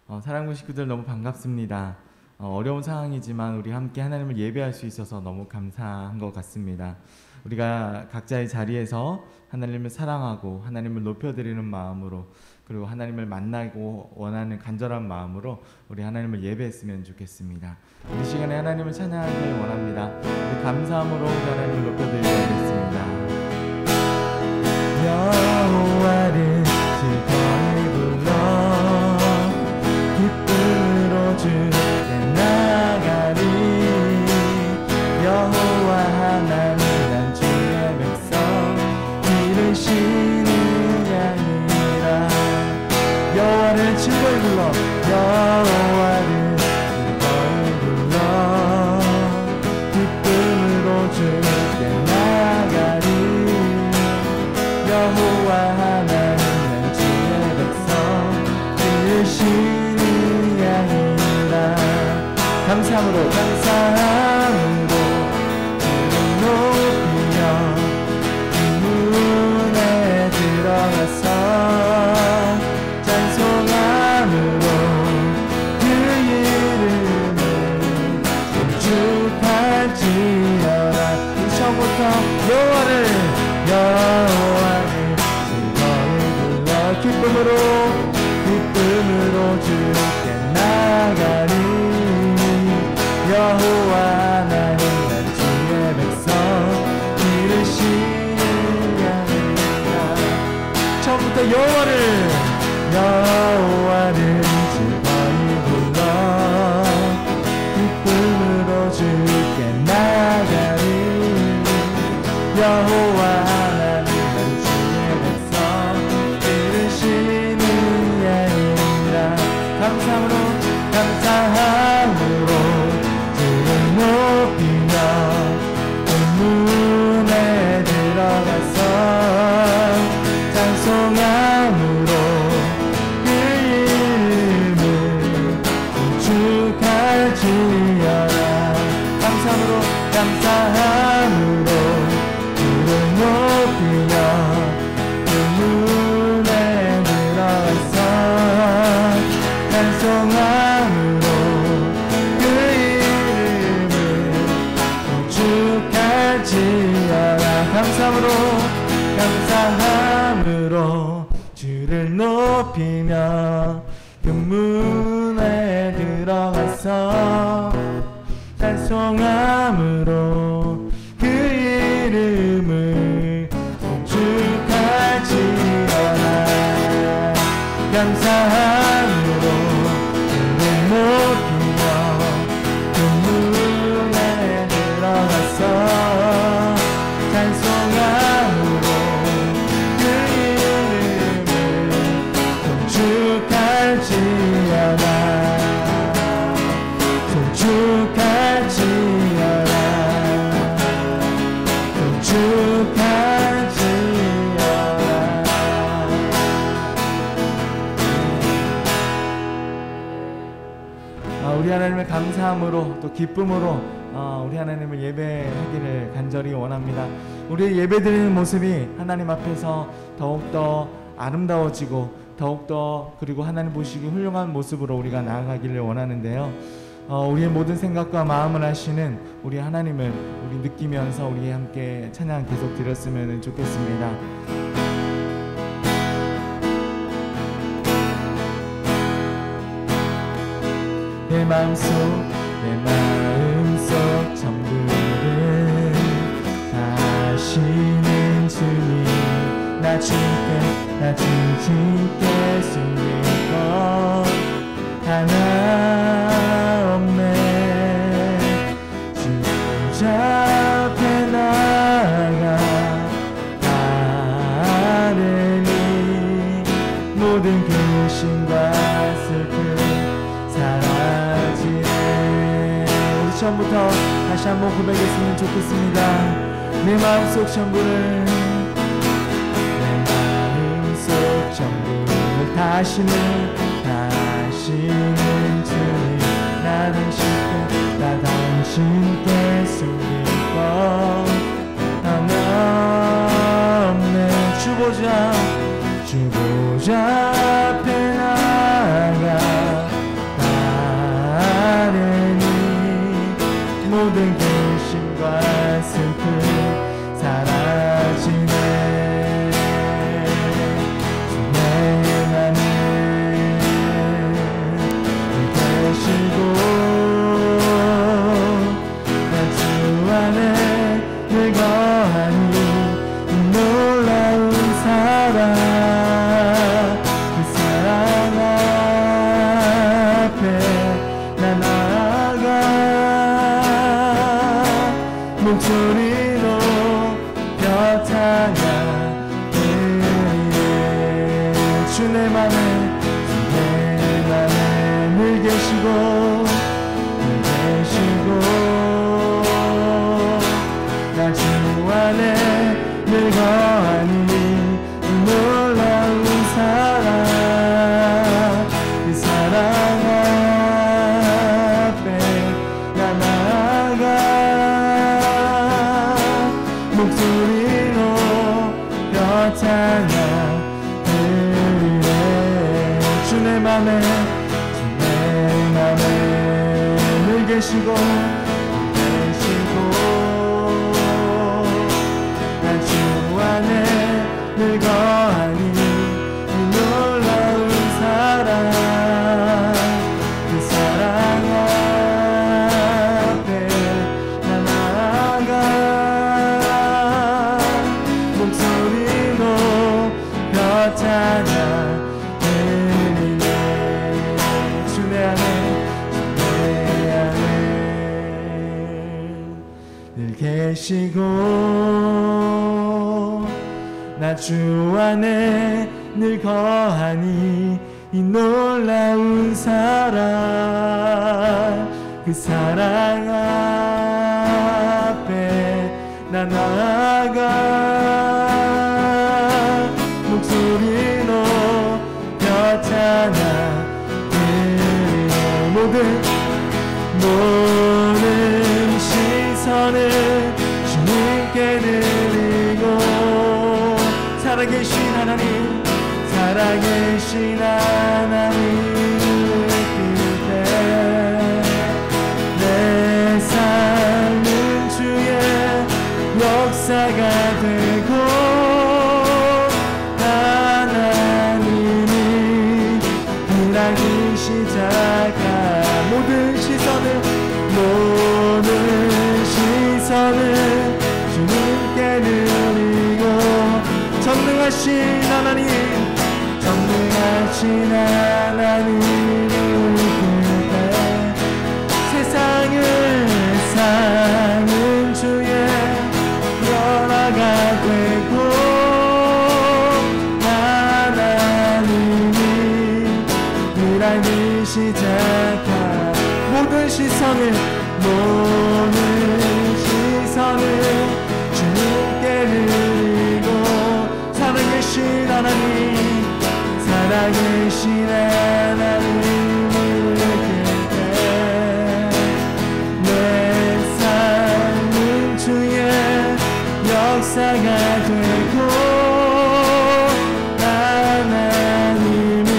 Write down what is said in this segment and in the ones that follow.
사랑하는 식구들 너무 반갑습니다. 어려운 상황이지만 우리 함께 하나님을 예배할 수 있어서 너무 감사한 것 같습니다. 우리가 각자의 자리에서 하나님을 사랑하고 하나님을 높여드리는 마음으로, 그리고 하나님을 만나고 원하는 간절한 마음으로 우리 하나님을 예배했으면 좋겠습니다. 이 시간에 하나님을 찬양하길 원합니다. 우리 감사함으로 우리 하나님을 높여드리도록 하겠습니다. 여호와를 즐거이 불러 기쁨으로 주께 나가리. 여호와 하나님 난 주의 백성 기르시는 양이라. 여호와를 즐거이 불러, 여호와를 즐거이 불러 기쁨으로 주께 나가리. 여호와 하나님 난 주의 백성 기르시는 양이라. 감사함으로 주를 높이며 문에 들어가서 찬송함으로 그 이름을 축할지어다. 이 처음부터 여호와를 즐거이 불러 기쁨으로 주께 나가리. 여호와 하나님 난 주의 백성 기르시는 양이라. 처음부터 여호와를 즐거이 불러 기쁨으로 주께 나가리. 여호와 하나님 난 주의 백성 기르시는 양이라. 감사함으로 주를 높이며 그 문에 들어가서 찬송함으로 그 이름을 축할지어다. 감사함으로 주를 높이며 그 문에 들어가서 찬송함으로 그 이름을 축할지어다. 감사함으로 주를 높이며 그 문에 들어가서 찬송함으로 그 이름을 축할지어다. 감사함으로 주를 높이며 그 문에 들어가서 찬송함으로 그 이름을 축할지어다. 우리 하나님을 감사함으로 또 기쁨으로 우리 하나님을 예배하기를 간절히 원합니다. 우리의 예배드리는 모습이 하나님 앞에서 더욱더 아름다워지고 더욱더 그리고 하나님 보시기 훌륭한 모습으로 우리가 나아가기를 원하는데요. 우리의 모든 생각과 마음을 아시는 우리 하나님을 우리 느끼면서 우리 함께 찬양 계속 드렸으면 좋겠습니다. 내 마음속 전부를 아시는 주님, 나 주님께 숨길 것 하나 없네. 주 앞에 나가 아뢰니 모든 근심과 슬픔 사라지네. 우리 처음부터 다시 한번 고백했으면 좋겠습니다. 내 마음속 전부를 다시는 주님, 나 당신께 숨길 것 하나 없네. 주보자 앞에 나가 거하니 놀라운 사랑 그 사랑 앞에 나 나아가 목소리로 벼찬양 드리네 주내 맘에 늘 계시고 난 주 안에 늘 거하니 이 놀라운 사랑 그 사랑 앞에 나 나아가 목소리로 벼찬양 드리네 주 내 안에 늘 계시고 나 주 안에 늘 거하니 이 놀라운 사랑 그 사랑 앞에 나 나아가 목소리로 벼찬양 드리네 모든 시선을 주님께 드리고 살아계신 하나님 그때 내 삶은 주의 역사가 되고 하나님이 일하기 시작한 모든 시선을 주님께 드리고 전능하신 하나님을 그때 세상은 주의 변화가 되고 하나님이 일하기 시작한 모든 시선을 주님께 드리고 살아계신 하나님을 그때 내 삶은 주의 역사가 되고 하나님이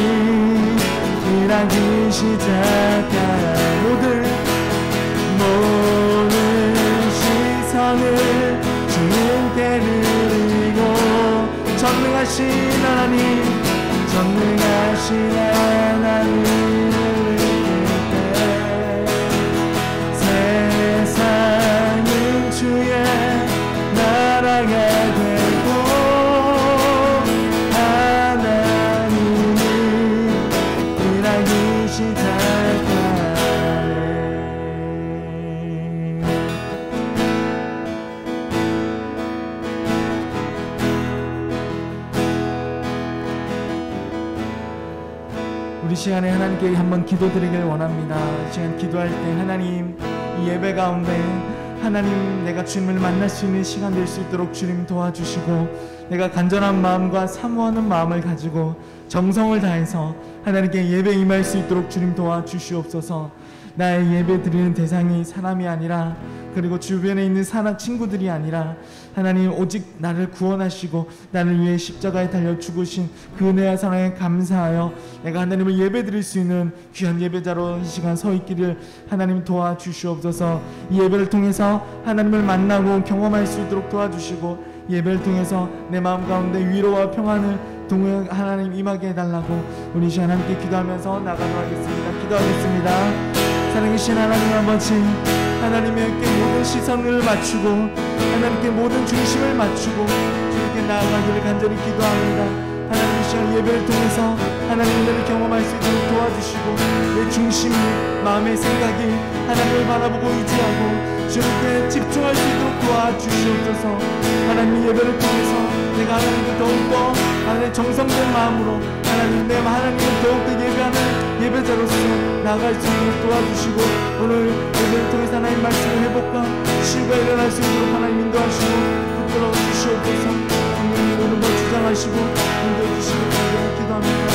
일하기 시작한 모든 시선을 주님께 드리고 전능하신 하나님을 그때 세상은 주의 나라가 되고 하나님이 일하기 시작하네 우리 시간에 하나님께 한번 기도드리길 원합니다. 이 시간 기도할 때 하나님 이 예배 가운데 하나님 내가 주님을 만날 수 있는 시간 될 수 있도록 주님 도와주시고 내가 간절한 마음과 사모하는 마음을 가지고 정성을 다해서 하나님께 예배 임할 수 있도록 주님 도와주시옵소서. 나의 예배 드리는 대상이 사람이 아니라 그리고 주변에 있는 사람 친구들이 아니라 하나님 오직 나를 구원하시고 나를 위해 십자가에 달려 죽으신 그 은혜와 사랑에 감사하여 내가 하나님을 예배 드릴 수 있는 귀한 예배자로 이 시간 서 있기를 하나님 도와주시옵소서. 이 예배를 통해서 하나님을 만나고 경험할 수 있도록 도와주시고 예배를 통해서 내 마음 가운데 위로와 평안을 하나님 임하게 해달라고 우리 시간 함께 기도하면서 나가도록 하겠습니다. 기도하겠습니다. 사랑하신 하나님 아버지, 하나님께 모든 시선을 맞추고 하나님께 모든 중심을 맞추고 주님께 나아가기를 간절히 기도합니다. 하나님 시간 예배를 통해서 하나님의 은혜를 경험할 수 있도록 도와주시고 내 중심이 마음의 생각이 하나님을 바라보고 의지하고 주님께 집중할 수 있도록 도와주시옵소서. 하나님의 예배를 통해서 내가 하나님께 더욱더 하나님의 정성된 마음으로 하나님을 더욱더 예배하는 예배자로서 나아갈 수 있도록 도와주시고 오늘 예배를 통해서 하나님 말씀의 회복과 치유가 일어날 수 있도록 하나님 인도하시고 붙들어 주시옵소서. 모든 것 주장하시고 인도해 주시기 간절히 기도합니다.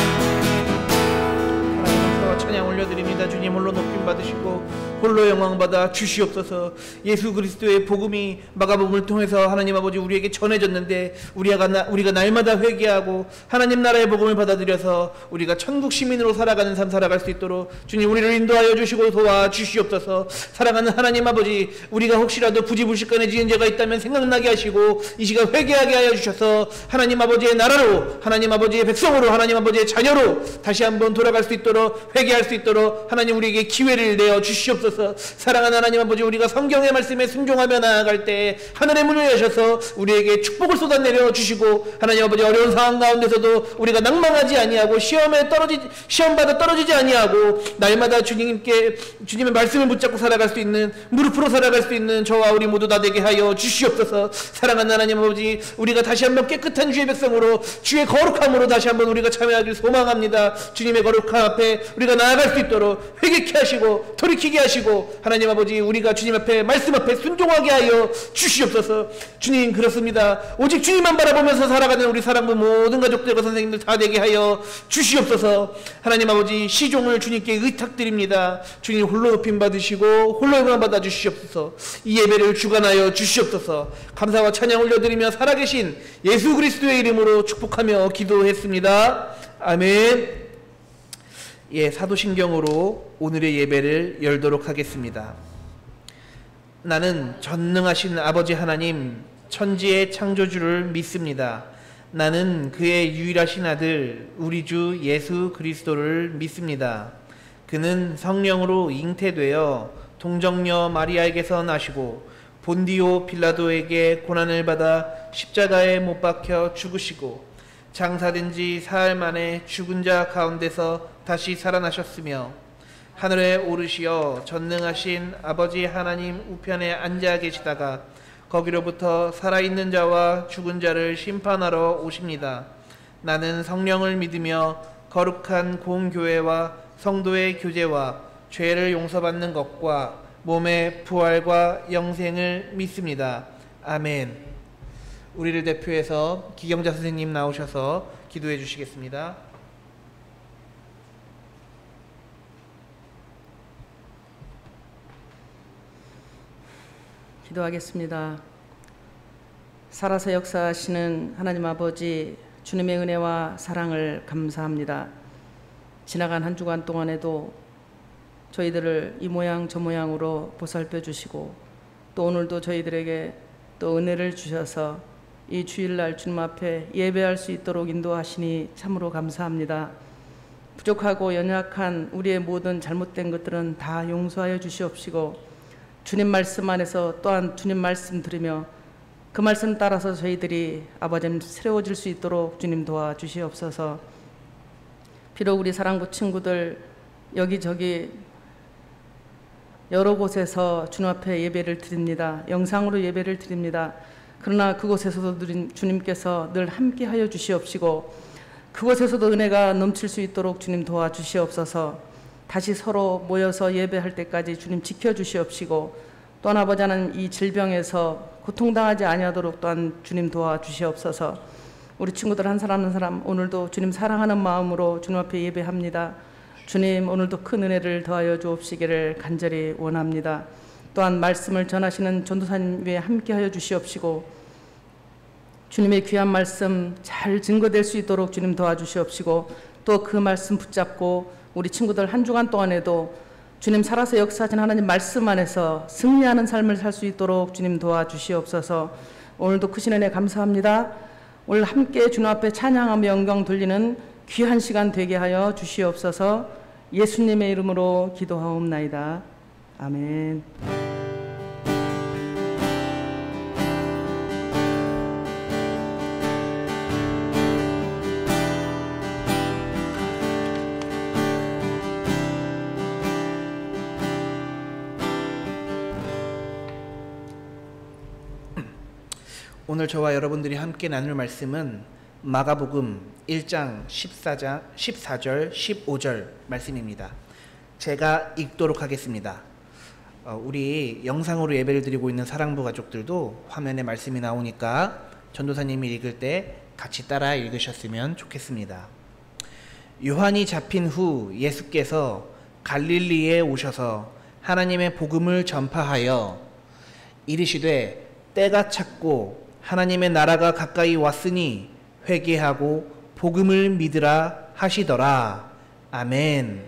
하나님 감사와 찬양 올려드립니다. 주님 홀로 높임 받으시고 홀로 영광 받아 주시옵소서. 예수 그리스도의 복음이 마가복음을 통해서 하나님 아버지 우리에게 전해졌는데 우리가 날마다 회개하고 하나님 나라의 복음을 받아들여서 우리가 천국 시민으로 살아가는 삶 살아갈 수 있도록 주님 우리를 인도하여 주시고 도와 주시옵소서. 사랑하는 하나님 아버지, 우리가 혹시라도 부지불식간에 지은 죄가 있다면 생각나게 하시고 이 시간 회개하게 하여 주셔서 하나님 아버지의 나라로, 하나님 아버지의 백성으로, 하나님 아버지의 자녀로 다시 한번 돌아갈 수 있도록, 회개할 수 있도록 하나님 우리에게 기회를 내어 주시옵소서. 사랑하는 하나님 아버지, 우리가 성경의 말씀에 순종하며 나아갈 때 하늘의 문을 여셔서 우리에게 축복을 쏟아내려 주시고, 하나님 아버지 어려운 상황 가운데서도 우리가 낭망하지 아니하고 시험받아 떨어지지 아니하고 날마다 주님의 말씀을 붙잡고 살아갈 수 있는, 무릎으로 살아갈 수 있는 저와 우리 모두 다 되게 하여 주시옵소서. 사랑하는 하나님 아버지, 우리가 다시 한번 깨끗한 주의 백성으로, 주의 거룩함으로 다시 한번 우리가 참여하길 소망합니다. 주님의 거룩함 앞에 우리가 나아갈 수 있도록 회개케 하시고 돌이키게 하시고, 하나님 아버지 우리가 주님 앞에, 말씀 앞에 순종하게 하여 주시옵소서. 주님, 그렇습니다. 오직 주님만 바라보면서 살아가는 우리 사랑부 모든 가족들과 선생님들 다 되게 하여 주시옵소서. 하나님 아버지, 시종을 주님께 의탁드립니다. 주님 홀로 높임 받으시고 홀로 영광 받아 주시옵소서. 이 예배를 주관하여 주시옵소서. 감사와 찬양 올려드리며 살아계신 예수 그리스도의 이름으로 축복하며 기도했습니다. 아멘. 예, 사도신경으로 오늘의 예배를 열도록 하겠습니다. 나는 전능하신 아버지 하나님, 천지의 창조주를 믿습니다. 나는 그의 유일하신 아들 우리 주 예수 그리스도를 믿습니다. 그는 성령으로 잉태되어 동정녀 마리아에게서 나시고 본디오 빌라도에게 고난을 받아 십자가에 못 박혀 죽으시고 장사된 지 사흘 만에 죽은 자 가운데서 다시 살아나셨으며 하늘에 오르시어 전능하신 아버지 하나님 우편에 앉아 계시다가 거기로부터 살아있는 자와 죽은 자를 심판하러 오십니다. 나는 성령을 믿으며 거룩한 공교회와 성도의 교제와 죄를 용서받는 것과 몸의 부활과 영생을 믿습니다. 아멘. 우리를 대표해서 기경자 선생님 나오셔서 기도해 주시겠습니다. 기도하겠습니다. 살아서 역사하시는 하나님 아버지, 주님의 은혜와 사랑을 감사합니다. 지나간 한 주간 동안에도 저희들을 이 모양 저 모양으로 보살펴 주시고 또 오늘도 저희들에게 또 은혜를 주셔서 이 주일날 주님 앞에 예배할 수 있도록 인도하시니 참으로 감사합니다. 부족하고 연약한 우리의 모든 잘못된 것들은 다 용서하여 주시옵시고 주님 말씀 안에서 또한 주님 말씀 들으며 그 말씀 따라서 저희들이 아버지님 새로워질 수 있도록 주님 도와주시옵소서. 비록 우리 사랑부 친구들 여기저기 여러 곳에서 주님 앞에 예배를 드립니다. 영상으로 예배를 드립니다. 그러나 그곳에서도 주님께서 늘 함께하여 주시옵시고 그곳에서도 은혜가 넘칠 수 있도록 주님 도와주시옵소서. 다시 서로 모여서 예배할 때까지 주님 지켜주시옵시고 또한 아버지 하나님 이 질병에서 고통당하지 아니하도록 또한 주님 도와주시옵소서. 우리 친구들 한 사람 한 사람 오늘도 주님 사랑하는 마음으로 주님 앞에 예배합니다. 주님 오늘도 큰 은혜를 더하여 주옵시기를 간절히 원합니다. 또한 말씀을 전하시는 전도사님 위에 함께하여 주시옵시고 주님의 귀한 말씀 잘 증거될 수 있도록 주님 도와주시옵시고 또 그 말씀 붙잡고 우리 친구들 한 주간 동안에도 주님 살아서 역사하신 하나님 말씀 안에서 승리하는 삶을 살 수 있도록 주님 도와주시옵소서. 오늘도 크신 은혜 감사합니다. 오늘 함께 주님 앞에 찬양하며 영광 돌리는 귀한 시간 되게 하여 주시옵소서. 예수님의 이름으로 기도하옵나이다. 아멘. 오늘 저와 여러분들이 함께 나눌 말씀은 마가복음 1장 14절 15절 말씀입니다. 제가 읽도록 하겠습니다. 우리 영상으로 예배를 드리고 있는 사랑부 가족들도 화면에 말씀이 나오니까 전도사님이 읽을 때 같이 따라 읽으셨으면 좋겠습니다. 요한이 잡힌 후 예수께서 갈릴리에 오셔서 하나님의 복음을 전파하여 이르시되 때가 찼고 하나님의 나라가 가까이 왔으니 회개하고 복음을 믿으라 하시더라. 아멘.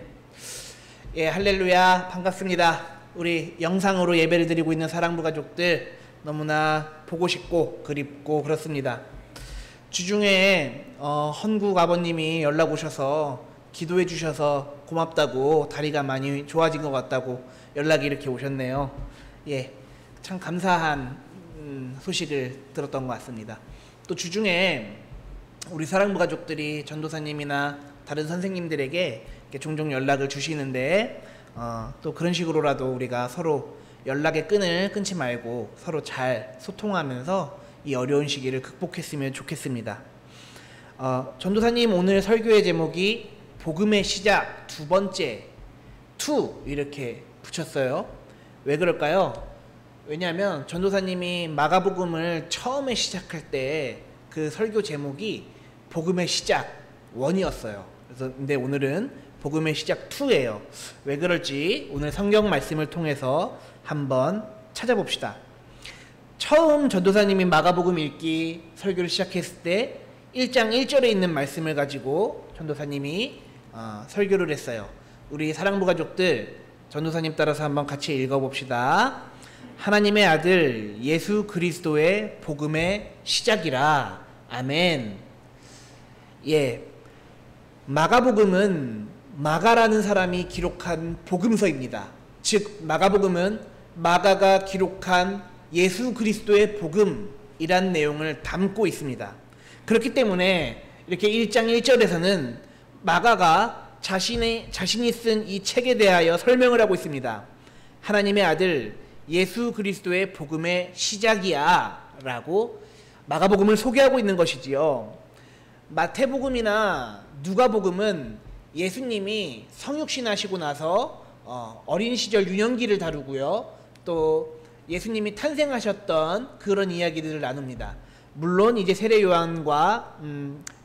예, 할렐루야. 반갑습니다. 우리 영상으로 예배를 드리고 있는 사랑부 가족들 너무나 보고 싶고 그립고 그렇습니다. 주중에 헌국 아버님이 연락 오셔서 기도해 주셔서 고맙다고, 다리가 많이 좋아진 것 같다고 연락이 이렇게 오셨네요. 예, 참 감사한 소식을 들었던 것 같습니다. 또 주중에 우리 사랑부 가족들이 전도사님이나 다른 선생님들에게 이렇게 종종 연락을 주시는데 또 그런 식으로라도 우리가 서로 연락의 끈을 끊지 말고 서로 잘 소통하면서 이 어려운 시기를 극복했으면 좋겠습니다. 전도사님 오늘 설교의 제목이 복음의 시작 두 번째 이렇게 붙였어요. 왜 그럴까요? 왜냐하면 전도사님이 마가복음을 처음에 시작할 때 그 설교 제목이 복음의 시작 1이었어요. 그래서 근데 오늘은 복음의 시작 2예요. 왜 그럴지 오늘 성경 말씀을 통해서 한번 찾아봅시다. 처음 전도사님이 마가복음 읽기 설교를 시작했을 때 1장 1절에 있는 말씀을 가지고 전도사님이 설교를 했어요. 우리 사랑부 가족들 전도사님 따라서 한번 같이 읽어봅시다. 하나님의 아들 예수 그리스도의 복음의 시작이라. 아멘. 예, 마가복음은 마가라는 사람이 기록한 복음서입니다. 즉 마가복음은 마가가 기록한 예수 그리스도의 복음이란 내용을 담고 있습니다. 그렇기 때문에 이렇게 1장 1절에서는 마가가 자신이 쓴 이 책에 대하여 설명을 하고 있습니다. 하나님의 아들 예수 그리스도의 복음의 시작이야 라고 마가복음을 소개하고 있는 것이지요. 마태복음이나 누가복음은 예수님이 성육신 하시고 나서 어린 시절 유년기를 다루고요. 또 예수님이 탄생하셨던 그런 이야기들을 나눕니다. 물론 이제 세례 요한과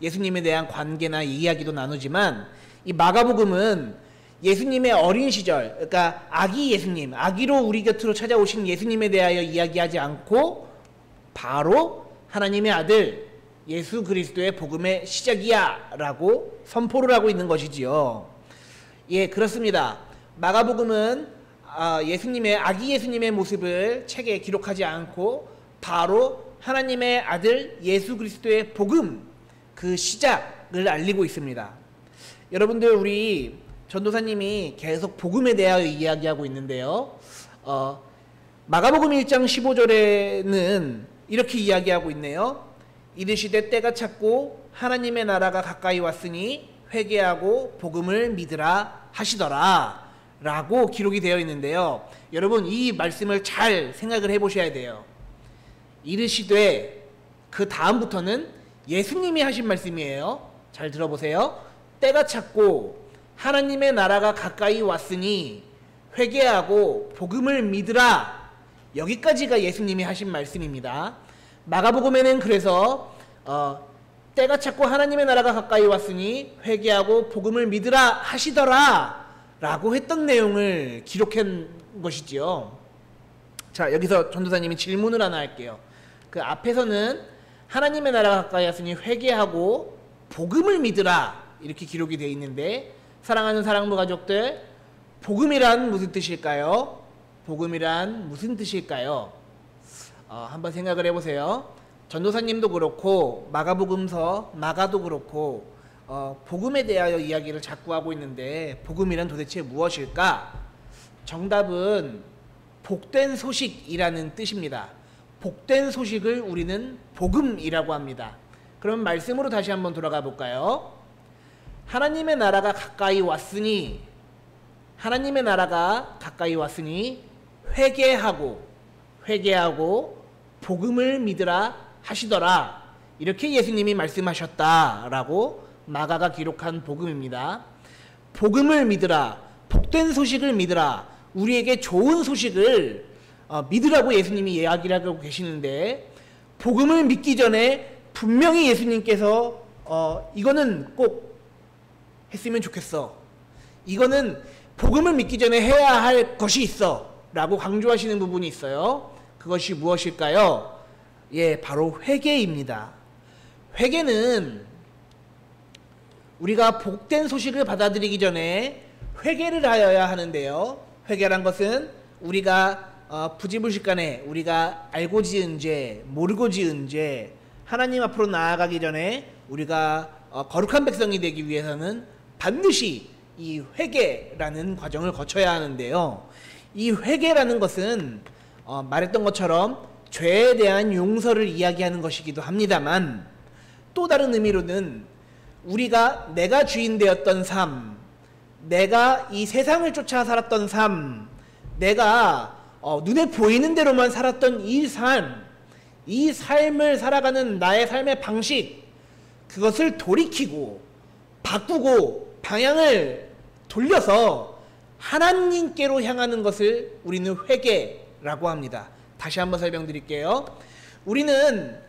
예수님에 대한 관계나 이야기도 나누지만 이 마가복음은 예수님의 어린 시절, 그러니까 아기 예수님, 아기로 우리 곁으로 찾아오신 예수님에 대하여 이야기하지 않고 바로 하나님의 아들 예수 그리스도의 복음의 시작이야 라고 선포를 하고 있는 것이지요. 예, 그렇습니다. 마가복음은 아기 예수님의 모습을 책에 기록하지 않고 바로 하나님의 아들 예수 그리스도의 복음, 그 시작을 알리고 있습니다. 여러분들, 우리 전도사님이 계속 복음에 대하여 이야기하고 있는데요. 마가복음 1장 15절에는 이렇게 이야기하고 있네요. 이르시되 때가 찼고 하나님의 나라가 가까이 왔으니 회개하고 복음을 믿으라 하시더라 라고 기록이 되어 있는데요. 여러분, 이 말씀을 잘 생각을 해보셔야 돼요. 이르시되 그 다음부터는 예수님이 하신 말씀이에요. 잘 들어보세요. 때가 찼고 하나님의 나라가 가까이 왔으니 회개하고 복음을 믿으라. 여기까지가 예수님이 하신 말씀입니다. 마가복음에는 그래서 때가 찼고 하나님의 나라가 가까이 왔으니 회개하고 복음을 믿으라 하시더라 라고 했던 내용을 기록한 것이지요. 자, 여기서 전도사님이 질문을 하나 할게요. 그 앞에서는 하나님의 나라가 가까이 왔으니 회개하고 복음을 믿으라 이렇게 기록이 되어 있는데, 사랑하는 사랑부 가족들, 복음이란 무슨 뜻일까요? 복음이란 무슨 뜻일까요? 한번 생각을 해보세요. 전도사님도 그렇고 마가복음서 마가도 그렇고 복음에 대하여 이야기를 자꾸 하고 있는데 복음이란 도대체 무엇일까? 정답은 복된 소식이라는 뜻입니다. 복된 소식을 우리는 복음이라고 합니다. 그럼 말씀으로 다시 한번 돌아가 볼까요? 하나님의 나라가 가까이 왔으니, 하나님의 나라가 가까이 왔으니 회개하고 복음을 믿으라 하시더라. 이렇게 예수님이 말씀하셨다라고 마가가 기록한 복음입니다. 복음을 믿으라, 복된 소식을 믿으라, 우리에게 좋은 소식을 믿으라고 예수님이 이야기를 하고 계시는데, 복음을 믿기 전에 분명히 예수님께서 이거는 꼭 했으면 좋겠어. 이거는 복음을 믿기 전에 해야 할 것이 있어. 라고 강조하시는 부분이 있어요. 그것이 무엇일까요? 예, 바로 회개입니다. 회개는 우리가 복된 소식을 받아들이기 전에 회개를 하여야 하는데요. 회개란 것은 우리가 부지불식간에 우리가 알고 지은 죄, 모르고 지은 죄, 하나님 앞으로 나아가기 전에 우리가 거룩한 백성이 되기 위해서는 반드시 이 회개라는 과정을 거쳐야 하는데요. 이 회개라는 것은 말했던 것처럼 죄에 대한 용서를 이야기하는 것이기도 합니다만, 또 다른 의미로는 우리가 내가 주인 되었던 삶, 내가 이 세상을 쫓아 살았던 삶, 내가 눈에 보이는 대로만 살았던 이 삶을 살아가는 나의 삶의 방식, 그것을 돌이키고 바꾸고 방향을 돌려서 하나님께로 향하는 것을 우리는 회개라고 합니다. 다시 한번 설명드릴게요. 우리는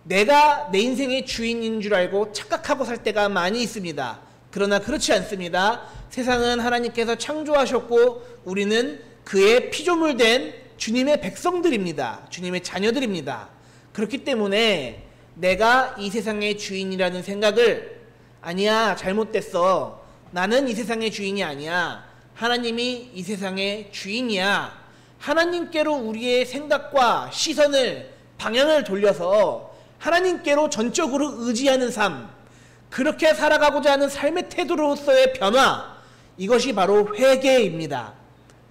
내가 내 인생의 주인인 줄 알고 착각하고 살 때가 많이 있습니다. 그러나 그렇지 않습니다. 세상은 하나님께서 창조하셨고 우리는 그의 피조물된 주님의 백성들입니다. 주님의 자녀들입니다. 그렇기 때문에 내가 이 세상의 주인이라는 생각을, 아니야, 잘못됐어, 나는 이 세상의 주인이 아니야, 하나님이 이 세상의 주인이야, 하나님께로 우리의 생각과 시선을, 방향을 돌려서 하나님께로 전적으로 의지하는 삶, 그렇게 살아가고자 하는 삶의 태도로서의 변화, 이것이 바로 회개입니다.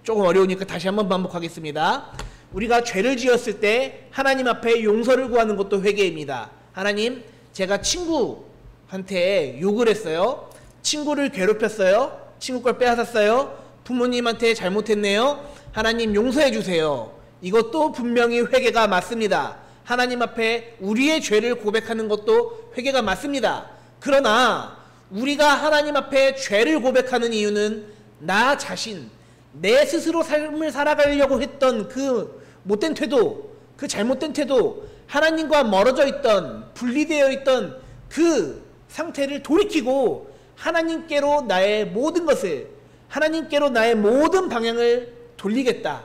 조금 어려우니까 다시 한번 반복하겠습니다. 우리가 죄를 지었을 때 하나님 앞에 용서를 구하는 것도 회개입니다. 하나님, 제가 친구한테 욕을 했어요. 친구를 괴롭혔어요. 친구 걸 빼앗았어요. 부모님한테 잘못했네요. 하나님 용서해 주세요. 이것도 분명히 회개가 맞습니다. 하나님 앞에 우리의 죄를 고백하는 것도 회개가 맞습니다. 그러나 우리가 하나님 앞에 죄를 고백하는 이유는 나 자신, 내 스스로 삶을 살아가려고 했던 그 못된 태도, 그 잘못된 태도, 하나님과 멀어져 있던, 분리되어 있던 그 상태를 돌이키고 하나님께로 나의 모든 것을, 하나님께로 나의 모든 방향을 돌리겠다.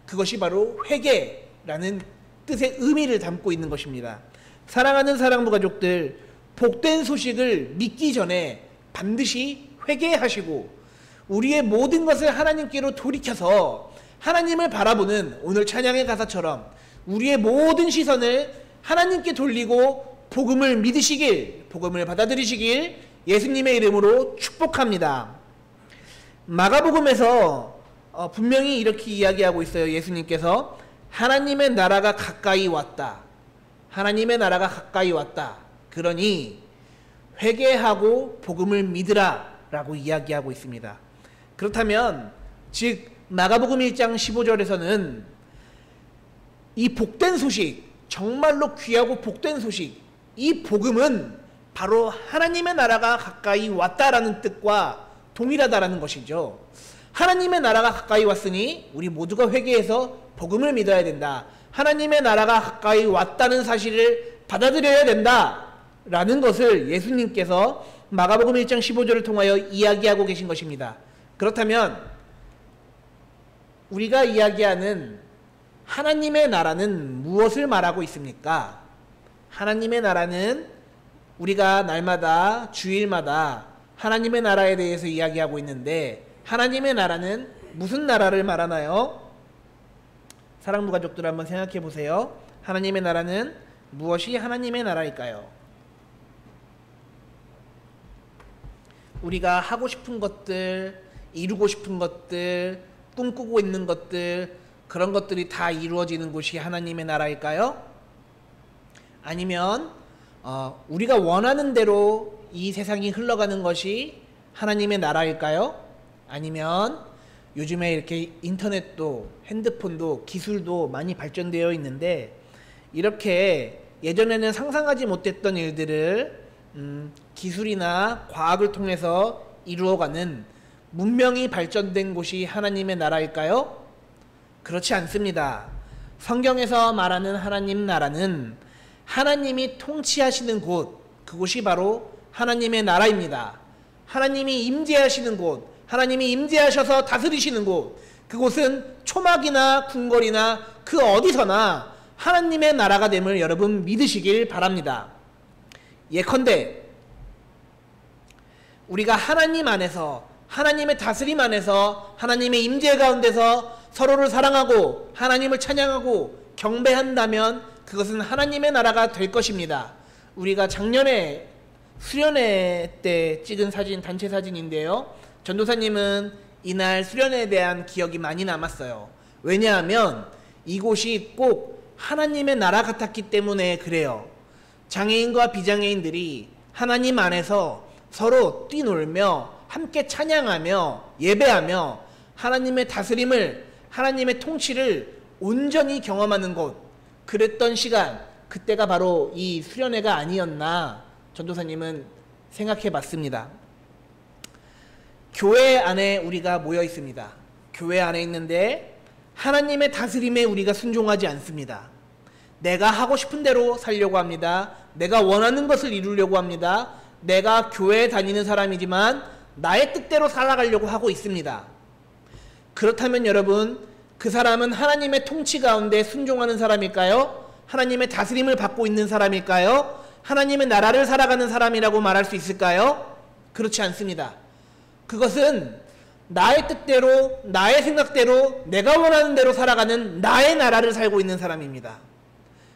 그것이 바로 회개라는 뜻의 의미를 담고 있는 것입니다. 사랑하는 사랑부 가족들, 복된 소식을 믿기 전에 반드시 회개하시고 우리의 모든 것을 하나님께로 돌이켜서 하나님을 바라보는 오늘 찬양의 가사처럼 우리의 모든 시선을 하나님께 돌리고 복음을 믿으시길, 복음을 받아들이시길 예수님의 이름으로 축복합니다. 마가복음에서 분명히 이렇게 이야기하고 있어요. 예수님께서 하나님의 나라가 가까이 왔다. 하나님의 나라가 가까이 왔다. 그러니 회개하고 복음을 믿으라 라고 이야기하고 있습니다. 그렇다면 즉 마가복음 1장 15절에서는 이 복된 소식, 정말로 귀하고 복된 소식, 이 복음은 바로 하나님의 나라가 가까이 왔다라는 뜻과 동일하다라는 것이죠. 하나님의 나라가 가까이 왔으니 우리 모두가 회개해서 복음을 믿어야 된다. 하나님의 나라가 가까이 왔다는 사실을 받아들여야 된다라는 것을 예수님께서 마가복음 1장 15절을 통하여 이야기하고 계신 것입니다. 그렇다면 우리가 이야기하는 하나님의 나라는 무엇을 말하고 있습니까? 하나님의 나라는 우리가 날마다 주일마다 하나님의 나라에 대해서 이야기하고 있는데 하나님의 나라는 무슨 나라를 말하나요? 사랑부 가족들 한번 생각해 보세요. 하나님의 나라는 무엇이 하나님의 나라일까요? 우리가 하고 싶은 것들, 이루고 싶은 것들, 꿈꾸고 있는 것들, 그런 것들이 다 이루어지는 곳이 하나님의 나라일까요? 아니면 우리가 원하는 대로 이 세상이 흘러가는 것이 하나님의 나라일까요? 아니면 요즘에 이렇게 인터넷도 핸드폰도 기술도 많이 발전되어 있는데 이렇게 예전에는 상상하지 못했던 일들을 기술이나 과학을 통해서 이루어가는 문명이 발전된 곳이 하나님의 나라일까요? 그렇지 않습니다. 성경에서 말하는 하나님 나라는 하나님이 통치하시는 곳, 그곳이 바로 하나님의 나라입니다. 하나님이 임재하시는 곳, 하나님이 임재하셔서 다스리시는 곳, 그곳은 초막이나 궁궐이나 그 어디서나 하나님의 나라가 됨을 여러분 믿으시길 바랍니다. 예컨대 우리가 하나님 안에서, 하나님의 다스림 안에서, 하나님의 임재 가운데서 서로를 사랑하고 하나님을 찬양하고 경배한다면 그것은 하나님의 나라가 될 것입니다. 우리가 작년에 수련회 때 찍은 사진, 단체 사진인데요, 전도사님은 이날 수련회에 대한 기억이 많이 남았어요. 왜냐하면 이곳이 꼭 하나님의 나라 같았기 때문에 그래요. 장애인과 비장애인들이 하나님 안에서 서로 뛰놀며 함께 찬양하며 예배하며 하나님의 다스림을, 하나님의 통치를 온전히 경험하는 곳, 그랬던 시간, 그때가 바로 이 수련회가 아니었나 전도사님은 생각해 봤습니다. 교회 안에 우리가 모여 있습니다. 교회 안에 있는데 하나님의 다스림에 우리가 순종하지 않습니다. 내가 하고 싶은 대로 살려고 합니다. 내가 원하는 것을 이루려고 합니다. 내가 교회에 다니는 사람이지만 나의 뜻대로 살아가려고 하고 있습니다. 그렇다면 여러분, 그 사람은 하나님의 통치 가운데 순종하는 사람일까요? 하나님의 다스림을 받고 있는 사람일까요? 하나님의 나라를 살아가는 사람이라고 말할 수 있을까요? 그렇지 않습니다. 그것은 나의 뜻대로, 나의 생각대로, 내가 원하는 대로 살아가는 나의 나라를 살고 있는 사람입니다.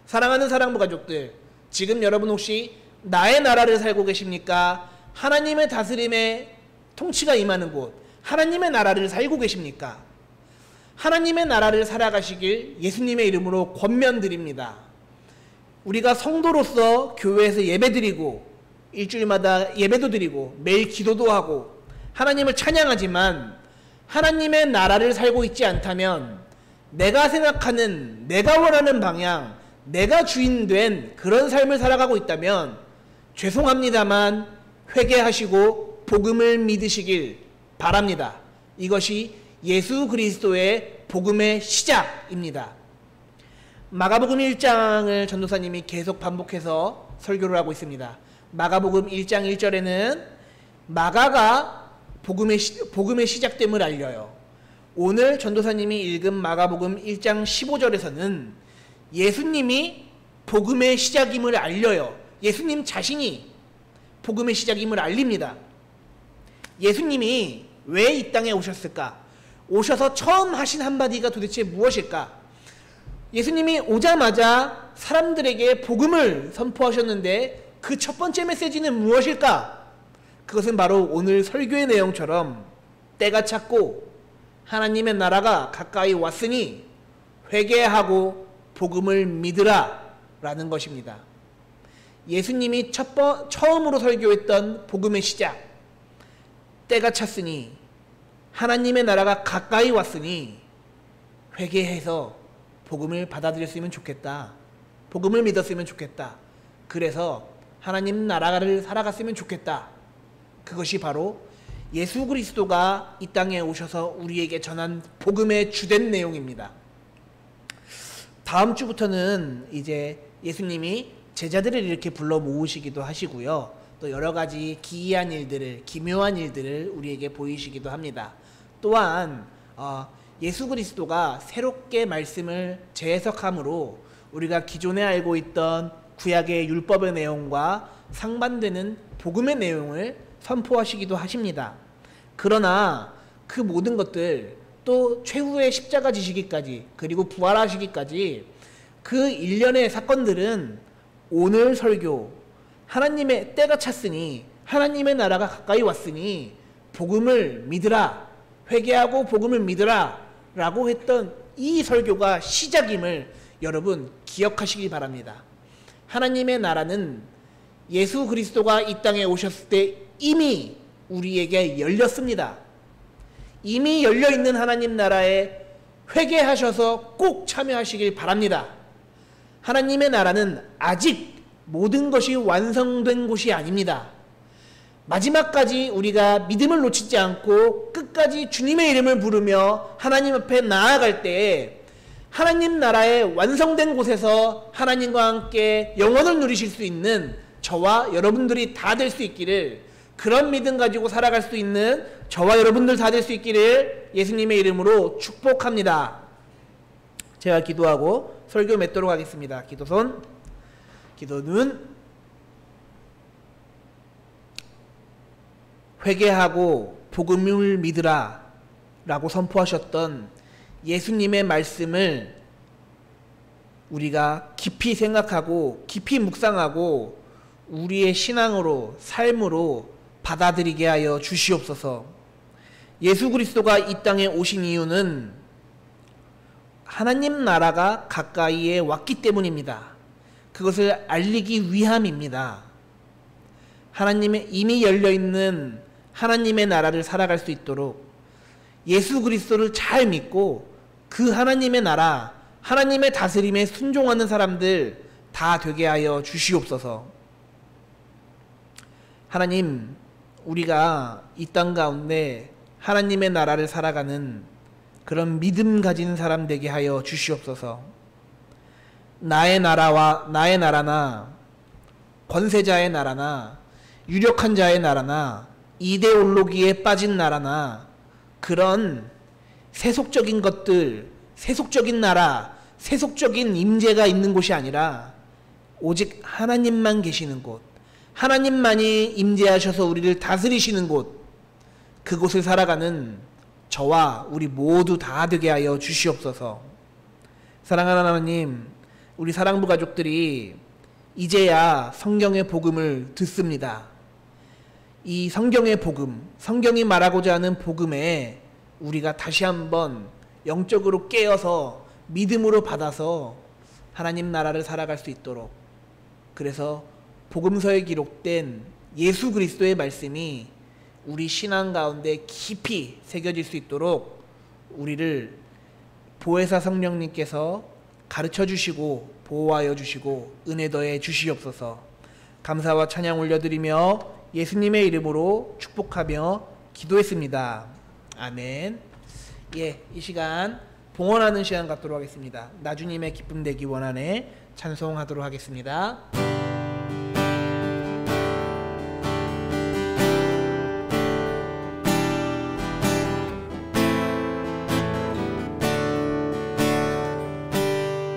사랑하는 사랑부 가족들, 지금 여러분 혹시 나의 나라를 살고 계십니까? 하나님의 다스림에 통치가 임하는 곳, 하나님의 나라를 살고 계십니까? 하나님의 나라를 살아가시길 예수님의 이름으로 권면드립니다. 우리가 성도로서 교회에서 예배드리고 일주일마다 예배도 드리고 매일 기도도 하고 하나님을 찬양하지만 하나님의 나라를 살고 있지 않다면, 내가 생각하는, 내가 원하는 방향, 내가 주인된 그런 삶을 살아가고 있다면 죄송합니다만 회개하시고 복음을 믿으시길 바랍니다. 이것이 예수 그리스도의 복음의 시작입니다. 마가복음 1장을 전도사님이 계속 반복해서 설교를 하고 있습니다. 마가복음 1장 1절에는 마가가 복음의 시작됨을 알려요. 오늘 전도사님이 읽은 마가복음 1장 15절에서는 예수님이 복음의 시작임을 알려요. 예수님 자신이 복음의 시작임을 알립니다. 예수님이 왜 이 땅에 오셨을까? 오셔서 처음 하신 한마디가 도대체 무엇일까? 예수님이 오자마자 사람들에게 복음을 선포하셨는데 그 첫 번째 메시지는 무엇일까? 그것은 바로 오늘 설교의 내용처럼 때가 찼고 하나님의 나라가 가까이 왔으니 회개하고 복음을 믿으라 라는 것입니다. 예수님이 처음으로 설교했던 복음의 시작, 때가 찼으니 하나님의 나라가 가까이 왔으니 회개해서 복음을 받아들였으면 좋겠다. 복음을 믿었으면 좋겠다. 그래서 하나님 나라를 살아갔으면 좋겠다. 그것이 바로 예수 그리스도가 이 땅에 오셔서 우리에게 전한 복음의 주된 내용입니다. 다음 주부터는 이제 예수님이 제자들을 이렇게 불러 모으시기도 하시고요. 또 여러 가지 기이한 일들을, 기묘한 일들을 우리에게 보이시기도 합니다. 또한 예수 그리스도가 새롭게 말씀을 재해석함으로 우리가 기존에 알고 있던 구약의 율법의 내용과 상반되는 복음의 내용을 선포하시기도 하십니다. 그러나 그 모든 것들, 또 최후의 십자가 지시기까지, 그리고 부활하시기까지 그 일련의 사건들은 오늘 설교, 하나님의 때가 찼으니 하나님의 나라가 가까이 왔으니 복음을 믿으라, 회개하고 복음을 믿으라 라고 했던 이 설교가 시작임을 여러분 기억하시기 바랍니다. 하나님의 나라는 예수 그리스도가 이 땅에 오셨을 때 이미 우리에게 열렸습니다. 이미 열려있는 하나님 나라에 회개하셔서 꼭 참여하시길 바랍니다. 하나님의 나라는 아직 모든 것이 완성된 곳이 아닙니다. 마지막까지 우리가 믿음을 놓치지 않고 끝까지 주님의 이름을 부르며 하나님 앞에 나아갈 때 하나님 나라의 완성된 곳에서 하나님과 함께 영원을 누리실 수 있는 저와 여러분들이 다 될 수 있기를, 그런 믿음 가지고 살아갈 수 있는 저와 여러분들 다 될 수 있기를 예수님의 이름으로 축복합니다. 제가 기도하고 설교 맺도록 하겠습니다. 기도손, 기도눈. 회개하고 복음을 믿으라 라고 선포하셨던 예수님의 말씀을 우리가 깊이 생각하고 깊이 묵상하고 우리의 신앙으로, 삶으로 받아들이게 하여 주시옵소서. 예수 그리스도가 이 땅에 오신 이유는 하나님 나라가 가까이에 왔기 때문입니다. 그것을 알리기 위함입니다. 하나님의 이미 열려있는 하나님의 나라를 살아갈 수 있도록 예수 그리스도를 잘 믿고 그 하나님의 나라, 하나님의 다스림에 순종하는 사람들 다 되게 하여 주시옵소서. 하나님, 우리가 이 땅 가운데 하나님의 나라를 살아가는 그런 믿음 가진 사람 되게 하여 주시옵소서. 나의 나라나 권세자의 나라나 유력한 자의 나라나 이데올로기에 빠진 나라나 그런 세속적인 것들, 세속적인 나라, 세속적인 임재가 있는 곳이 아니라 오직 하나님만 계시는 곳, 하나님만이 임재하셔서 우리를 다스리시는 곳, 그곳을 살아가는 저와 우리 모두 다 되게 하여 주시옵소서. 사랑하는 하나님, 우리 사랑부 가족들이 이제야 성경의 복음을 듣습니다. 이 성경의 복음, 성경이 말하고자 하는 복음에 우리가 다시 한번 영적으로 깨어서 믿음으로 받아서 하나님 나라를 살아갈 수 있도록, 그래서 복음서에 기록된 예수 그리스도의 말씀이 우리 신앙 가운데 깊이 새겨질 수 있도록 우리를 보혜사 성령님께서 가르쳐 주시고 보호하여 주시고 은혜 더해 주시옵소서. 감사와 찬양 올려드리며 예수님의 이름으로 축복하며 기도했습니다. 아멘. 예, 이 시간 봉헌하는 시간 갖도록 하겠습니다. 나주님의 기쁨 되기 원하네 찬송하도록 하겠습니다.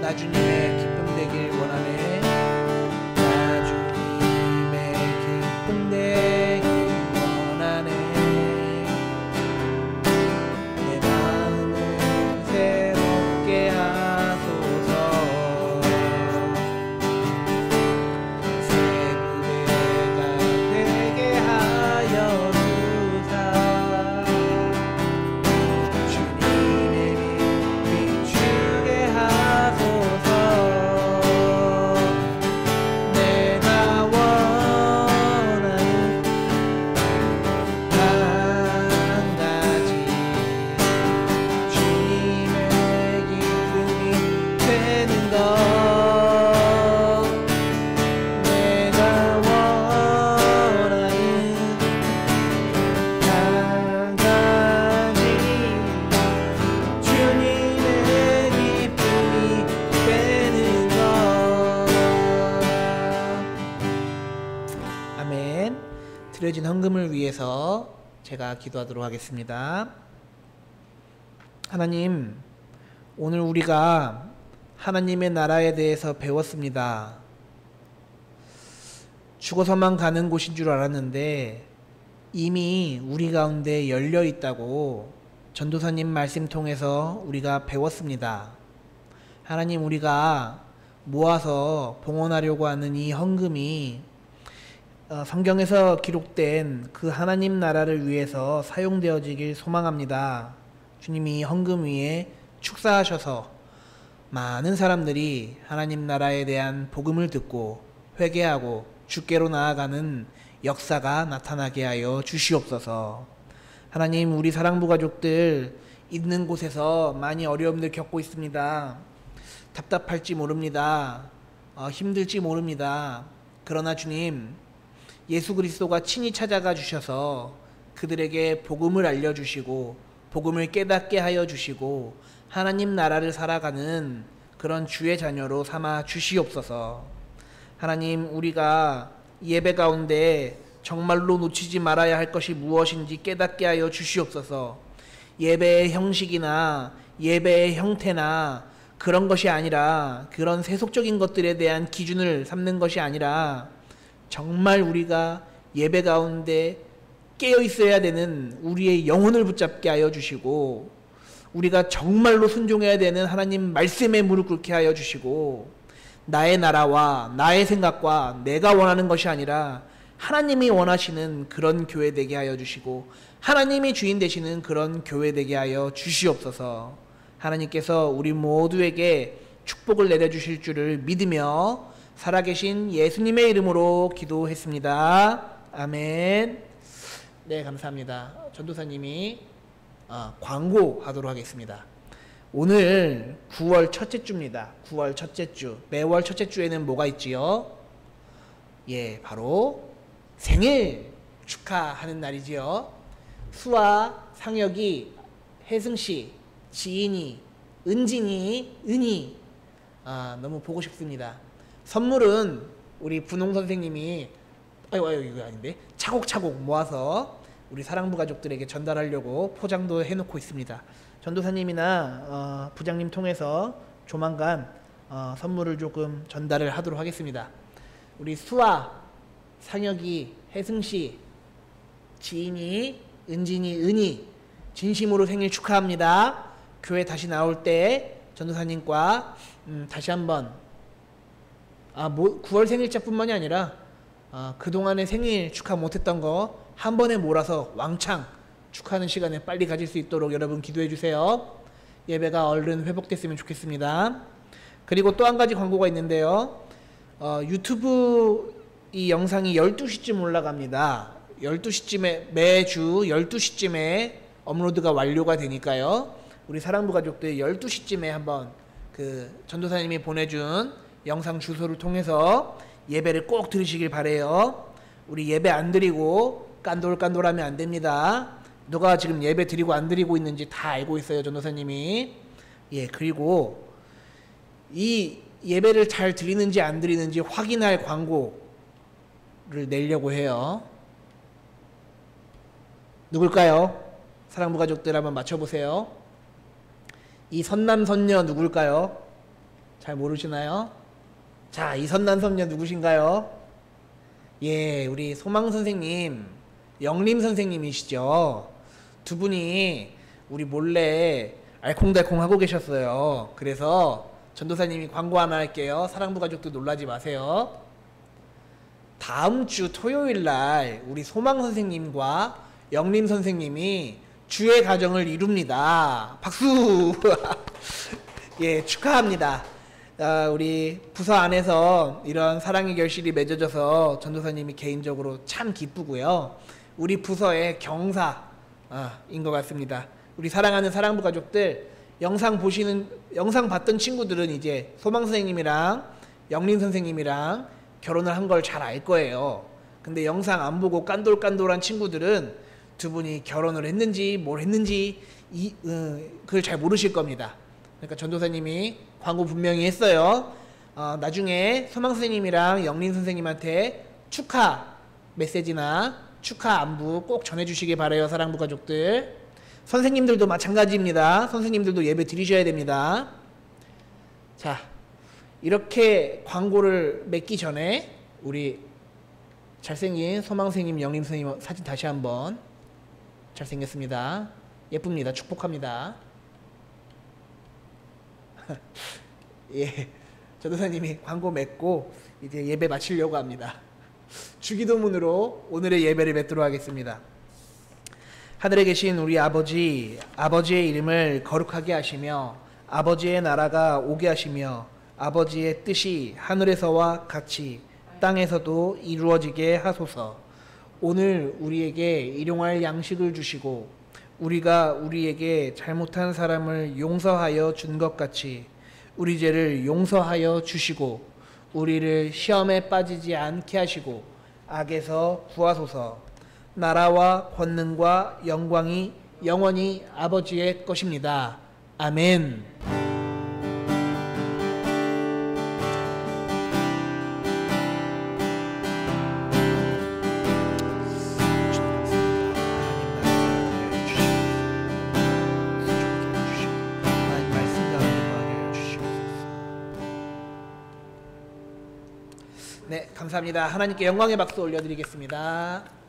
나주님의 기쁨 되길 원하네. 나주님의 기쁨 되길 원하네. 내 마음을 새롭게 하소서. 새 부대가 되게 하여 주사. 주님의 빛 비추게 하소서. 내가 원하는 한 가지, 주님의 기쁨이 되는 것. 내가 원하는 한 가지, 주님의 기쁨이 되는 것. 아멘. 드려진 헌금을 위해서 제가 기도하도록 하겠습니다. 하나님, 오늘 우리가 하나님의 나라에 대해서 배웠습니다. 죽어서만 가는 곳인 줄 알았는데 이미 우리 가운데 열려 있다고 전도사님 말씀 통해서 우리가 배웠습니다. 하나님, 우리가 모아서 봉헌하려고 하는 이 헌금이 성경에서 기록된 그 하나님 나라를 위해서 사용되어지길 소망합니다. 주님이 이 헌금 위에 축사하셔서 많은 사람들이 하나님 나라에 대한 복음을 듣고 회개하고 주께로 나아가는 역사가 나타나게 하여 주시옵소서. 하나님, 우리 사랑부 가족들 있는 곳에서 많이 어려움들 겪고 있습니다. 답답할지 모릅니다. 힘들지 모릅니다. 그러나 주님, 예수 그리스도가 친히 찾아가 주셔서 그들에게 복음을 알려주시고 복음을 깨닫게 하여 주시고 하나님 나라를 살아가는 그런 주의 자녀로 삼아 주시옵소서. 하나님, 우리가 예배 가운데 정말로 놓치지 말아야 할 것이 무엇인지 깨닫게 하여 주시옵소서. 예배의 형식이나 예배의 형태나 그런 것이 아니라, 그런 세속적인 것들에 대한 기준을 삼는 것이 아니라, 정말 우리가 예배 가운데 깨어 있어야 되는 우리의 영혼을 붙잡게 하여 주시고, 우리가 정말로 순종해야 되는 하나님 말씀에 무릎 꿇게 하여 주시고, 나의 나라와 나의 생각과 내가 원하는 것이 아니라 하나님이 원하시는 그런 교회 되게 하여 주시고, 하나님이 주인 되시는 그런 교회 되게 하여 주시옵소서. 하나님께서 우리 모두에게 축복을 내려주실 줄을 믿으며 살아계신 예수님의 이름으로 기도했습니다. 아멘. 네, 감사합니다. 전도사님이 광고하도록 하겠습니다. 오늘 9월 첫째 주입니다. 9월 첫째 주. 매월 첫째 주에는 뭐가 있지요? 예, 바로 생일 축하하는 날이지요. 수아, 상혁이, 혜승씨, 지인이, 은진이, 은희, 너무 보고 싶습니다. 선물은 우리 분홍 선생님이 이거 아닌데 차곡차곡 모아서 우리 사랑부 가족들에게 전달하려고 포장도 해놓고 있습니다. 전도사님이나 부장님 통해서 조만간 선물을 조금 전달을 하도록 하겠습니다. 우리 수아, 상혁이, 혜승씨, 지인이, 은진이, 은희, 진심으로 생일 축하합니다. 교회 다시 나올 때 전도사님과 다시 한번 9월 생일자뿐만이 아니라 그동안의 생일 축하 못했던 거 한 번에 몰아서 왕창 축하하는 시간을 빨리 가질 수 있도록 여러분 기도해 주세요. 예배가 얼른 회복됐으면 좋겠습니다. 그리고 또 한 가지 광고가 있는데요. 유튜브 이 영상이 12시쯤 올라갑니다. 12시쯤에, 매주 12시쯤에 업로드가 완료가 되니까요. 우리 사랑부 가족들 12시쯤에 한번 그 전도사님이 보내준 영상 주소를 통해서 예배를 꼭 들으시길 바래요. 우리 예배 안 드리고 깐돌깐돌하면 안 됩니다. 누가 지금 예배 드리고 안 드리고 있는지 다 알고 있어요, 전도사님이. 예, 그리고 이 예배를 잘 드리는지 안 드리는지 확인할 광고를 내려고 해요. 누굴까요? 사랑부 가족들 한번 맞춰보세요. 이 선남선녀 누굴까요? 잘 모르시나요? 자, 이 선남선녀 누구신가요? 예, 우리 소망선생님, 영림선생님이시죠. 두 분이 우리 몰래 알콩달콩 하고 계셨어요. 그래서 전도사님이 광고 하나 할게요. 사랑부 가족들 놀라지 마세요. 다음 주 토요일날 우리 소망선생님과 영림선생님이 주의 가정을 이룹니다. 박수! 예, 축하합니다. 우리 부서 안에서 이런 사랑의 결실이 맺어져서 전도사님이 개인적으로 참 기쁘고요. 우리 부서의 경사인 것 같습니다. 우리 사랑하는 사랑부 가족들, 영상 봤던 친구들은 이제 소망 선생님이랑 영린 선생님이랑 결혼을 한 걸 잘 알 거예요. 근데 영상 안 보고 깐돌깐돌한 친구들은 두 분이 결혼을 했는지 뭘 했는지 그걸 잘 모르실 겁니다. 그러니까 전도사님이 광고 분명히 했어요. 나중에 소망 선생님이랑 영린 선생님한테 축하 메시지나 축하 안부 꼭 전해주시기 바라요, 사랑부 가족들. 선생님들도 마찬가지입니다. 선생님들도 예배 드리셔야 됩니다. 자, 이렇게 광고를 맺기 전에 우리 잘생긴 소망 선생님, 영림 선생님 사진 다시 한번. 잘생겼습니다. 예쁩니다. 축복합니다. 예, 전도사님이 광고 맺고 이제 예배 마치려고 합니다. 주기도문으로 오늘의 예배를 맺도록 하겠습니다. 하늘에 계신 우리 아버지, 아버지의 이름을 거룩하게 하시며 아버지의 나라가 오게 하시며 아버지의 뜻이 하늘에서와 같이 땅에서도 이루어지게 하소서. 오늘 우리에게 일용할 양식을 주시고 우리가 우리에게 잘못한 사람을 용서하여 준 것 같이 우리 죄를 용서하여 주시고 우리를 시험에 빠지지 않게 하시고 악에서 구하소서. 나라와 권능과 영광이 영원히 아버지의 것입니다. 아멘. 네, 감사합니다. 하나님께 영광의 박수 올려드리겠습니다.